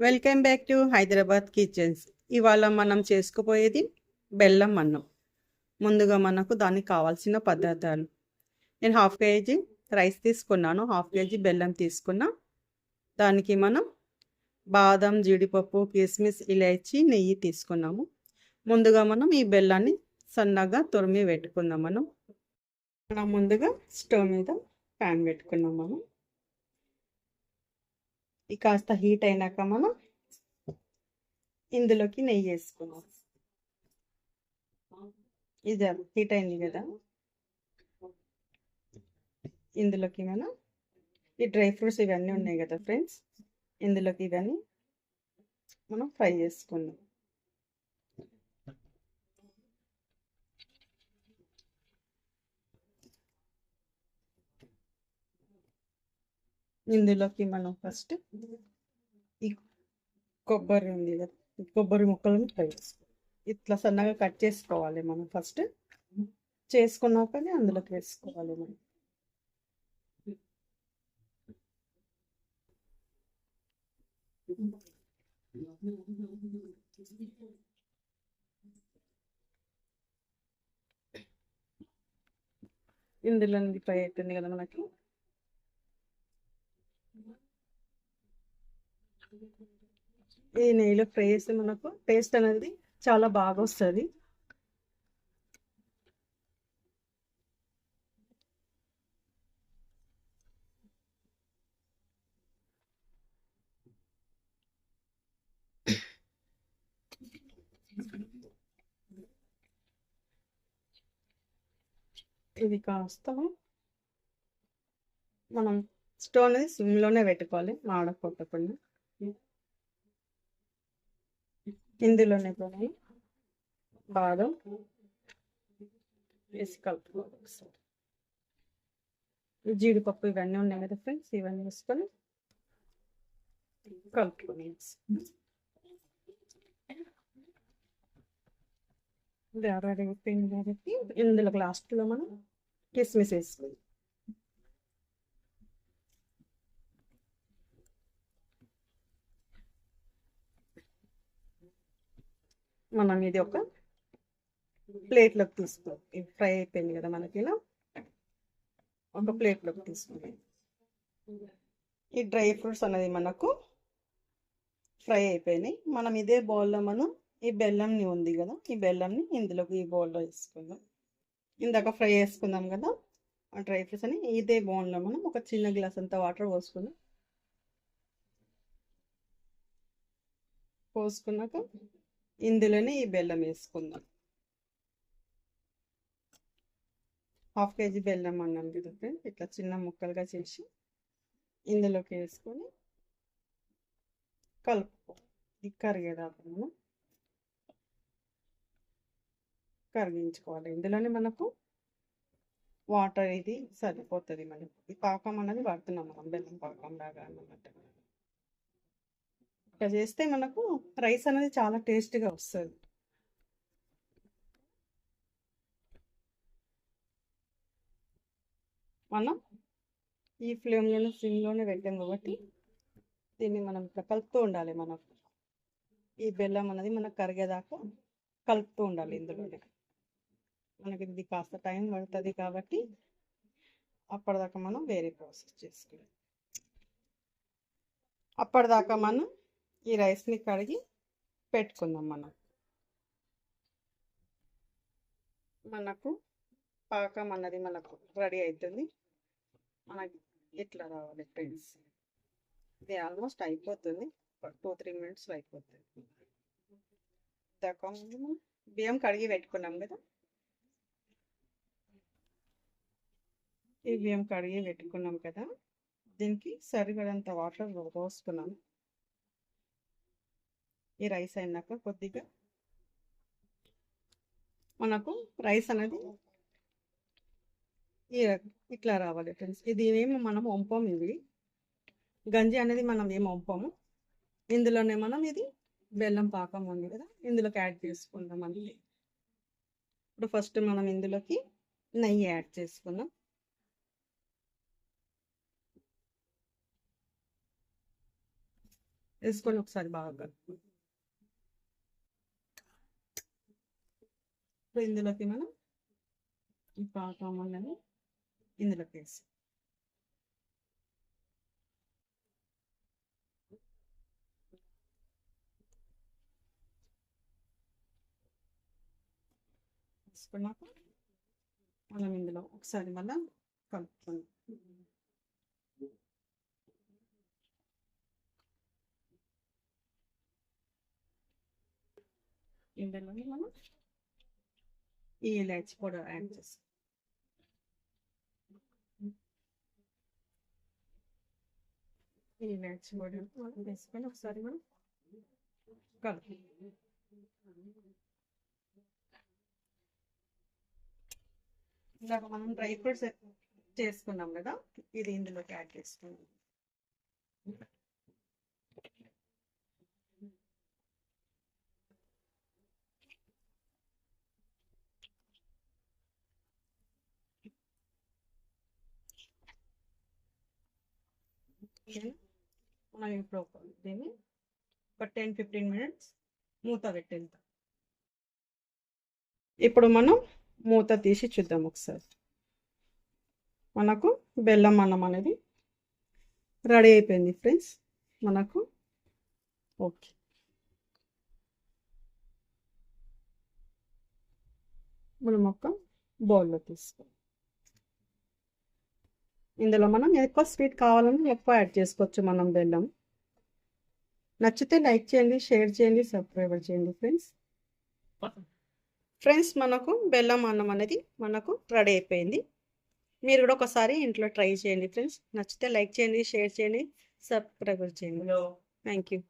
Welcome back to Hyderabad kitchens. ఇవాళ మనం చేసుకుపోయేది బెల్లం అన్నం. ముందుగా మనకు దానికి కావాల్సిన పదార్థాలు. నేను హాఫ్ కేజీ రైస్ తీసుకున్నాను, హాఫ్ కేజీ బెల్లం తీసుకున్నా. దానికి మనం బాదం, జీడిపప్పు, కిస్మిస్, ఇలాచి, నెయ్యి తీసుకున్నాము. ముందుగా మనం ఈ బెల్లాన్ని సన్నగా తురిమి పెట్టుకుందాం. మనం ముందుగా స్టవ్ మీద ప్యాన్ పెట్టుకున్నాం. మనం ఇది కాస్త హీట్ అయినాక మనం ఇందులోకి నెయ్యి వేసుకున్నాం. ఇది హీట్ అయింది కదా, ఇందులోకి మనం ఈ డ్రై ఫ్రూట్స్ ఇవన్నీ ఉన్నాయి కదా ఫ్రెండ్స్, ఇందులోకి ఇవన్నీ మనం ఫ్రై చేసుకుందాం. ఇందులోకి మనం ఫస్ట్ ఈ కొబ్బరి ఉంది కదా, కొబ్బరి ముక్కలను ఫ్రై చేసుకోవాలి. ఇట్లా సన్నగా కట్ చేసుకోవాలి. మనం ఫస్ట్ చేసుకున్నాకనే అందులోకి వేసుకోవాలి. మనం ఇందులో ఫ్రై అవుతుంది కదా, మనకి ఈ నెయ్యిలో ఫ్రై చేస్తే మనకు టేస్ట్ అనేది చాలా బాగా వస్తుంది. ఇది కాస్త మనం స్టవ్ అనేది సిమ్లోనే పెట్టుకోవాలి, మాడకొట్టకుండా. ఇందులోనే మనం బాదం వేసి కలుపుకోవాలి. జీడిపప్పు ఇవన్నీ ఉన్నాయి కదా ఫ్రెండ్స్, ఇవన్నీ వేసుకొని కలుపుకొని రెడీ కాబట్టి ఇందులో లాస్ట్లో మనం కిస్మిస్ వేసుకోవాలి. మనం ఇది ఒక ప్లేట్లోకి తీసుకోవాలి. ఫ్రై అయిపోయింది కదా మనకి, ఇలా ఒక ప్లేట్లోకి తీసుకుని ఈ డ్రై ఫ్రూట్స్ అనేది మనకు ఫ్రై అయిపోయినాయి. మనం ఇదే బౌల్లో మనం ఈ బెల్లంని ఉంది కదా, ఈ బెల్లంని ఇందులోకి ఈ బౌల్లో వేసుకుందాం. ఇందాక ఫ్రై చేసుకుందాం కదా ఆ డ్రై ఫ్రూట్స్ అని, ఇదే బౌల్లో మనం ఒక చిన్న గ్లాస్ అంత వాటర్ పోసుకున్నాక ఇందులోనే ఈ బెల్లం వేసుకుందాం. హాఫ్ కేజీ బెల్లం అన్నాం కదా ఫ్రెండ్స్, ఇట్లా చిన్న ముక్కలుగా చేసి ఇందులోకి వేసుకొని కలుపుకో. ఇది కరిగేదాకా మనం కరిగించుకోవాలి. ఇందులోనే మనకు వాటర్ ఇది సరిపోతుంది. మనకి ఈ పాకం అనేది పడుతున్నాం మనం, బెల్లం పాకం లాగా అన్నమాట. ఇట్లా చేస్తే మనకు రైస్ అనేది చాలా టేస్ట్గా వస్తుంది. మనం ఈ ఫ్లేమ్లోనే సిమ్లోనే పెట్టాం కాబట్టి దీన్ని మనం ఇట్లా కలుపుతూ ఉండాలి. మనం ఈ బెల్లం అనేది మనకు కరిగేదాకా కలుపుతూ ఉండాలి. ఇందులోనే మనకి ఇది కాస్త టైం పడుతుంది కాబట్టి అప్పటిదాకా మనం వేరే ప్రాసెస్ చేసుకోవాలి. అప్పటిదాకా మనం ఈ రైస్ని కడిగి పెట్టుకుందాం. మనకు పాకం అన్నది మనకు రెడీ అవుతుంది. మనకి ఇట్లా రావాలి ఫ్రెండ్స్. ఇది ఆల్మోస్ట్ అయిపోతుంది, 2-3 మినిట్స్లో అయిపోతుంది. దాకా బియ్యం కడిగి పెట్టుకున్నాం కదా, ఈ బియ్యం కడిగి పెట్టుకున్నాం కదా, దీనికి సరిపడంత వాటర్ పోసుకున్నాను. ఈ రైస్ అయినాక కొద్దిగా మనకు రైస్ అనేది ఇట్లా రావాలి ఫ్రెండ్స్. ఇది ఏమో మనం వంపం, ఇది గంజి అనేది మనం ఏం వంపము. ఇందులోనే మనం ఇది బెల్లం పాకం ఉంది కదా, ఇందులోకి యాడ్ చేసుకుందాం. అంతే. ఇప్పుడు ఫస్ట్ మనం ఇందులోకి నెయ్యి యాడ్ చేసుకుందాం. వేసుకొని ఒకసారి బాగా కలుపు. ఇప్పుడు ఇందులోకి మనం ఈ పాకం అనేది ఇందులోకి వేసి వేసుకున్నాక మనం ఇందులో ఒకసారి మళ్ళీ కలుపుకుందాం. ఇందులోని మనం ఈ ఇలాచి పౌడర్ యాడ్ చేస్తాం. ఈ ఇలాచి పౌడర్ మనం వేసుకొని ఒకసారి మనం కలుపు. ఇందాక మనం డ్రై ఫ్రూట్స్ చేసుకున్నాం కదా, ఇది ఇందులోకి యాడ్ చేసుకున్నాం. మనం ఇప్పుడు దీన్ని ఒక 10-15 మినిట్స్ మూత పెట్టేద్దాం. ఇప్పుడు మనం మూత తీసి చూద్దాం ఒకసారి. మనకు బెల్లం అన్నం అనేది రెడీ అయిపోయింది ఫ్రెండ్స్. మనకు ఓకే. మనం ఒక బౌల్లో తీసుకోం. ఇందులో మనం ఎక్కువ స్వీట్ కావాలని ఎక్కువ యాడ్ చేసుకోవచ్చు మనం బెల్లం. నచ్చితే లైక్ చేయండి, షేర్ చేయండి, సబ్స్క్రైబ్ చేయండి ఫ్రెండ్స్. మనకు బెల్లం అన్నం అనేది మనకు రెడీ అయిపోయింది. మీరు కూడా ఒకసారి ఇంట్లో ట్రై చేయండి ఫ్రెండ్స్. నచ్చితే లైక్ చేయండి, షేర్ చేయండి, సబ్స్క్రైబ్ చేయండి. Thank you.